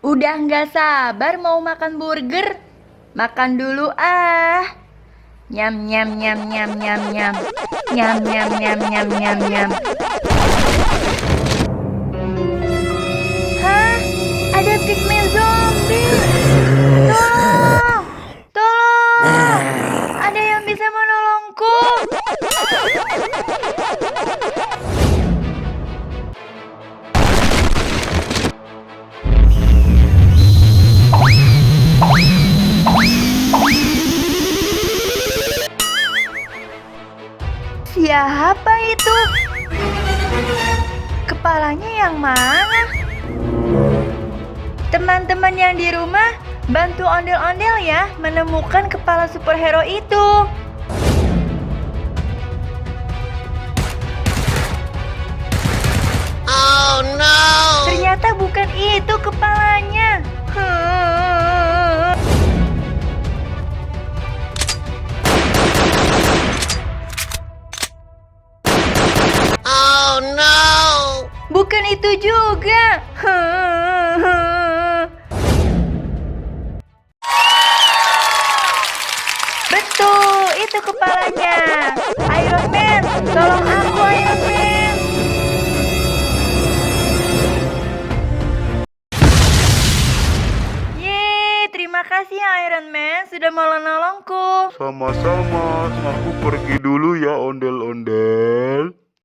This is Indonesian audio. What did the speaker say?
Udah nggak sabar mau makan burger. Makan dulu ah. Nyam nyam nyam nyam nyam nyam. Nyam nyam nyam nyam nyam nyam. Hah? Ada pigman zombie. Tolong! Tolong! Ada yang bisa menolongku? Siapa itu? Kepalanya yang mana? Teman-teman yang di rumah, bantu ondel-ondel ya menemukan kepala superhero itu. Oh no! Ternyata bukan itu kepalanya. Oh no! Bukan itu juga. Betul, itu kepalanya. Iron Man, tolong aku Iron Man. Yeay, terima kasih ya Iron Man sudah mau nolongku. Sama-sama, aku pergi dulu ya ondel-ondel.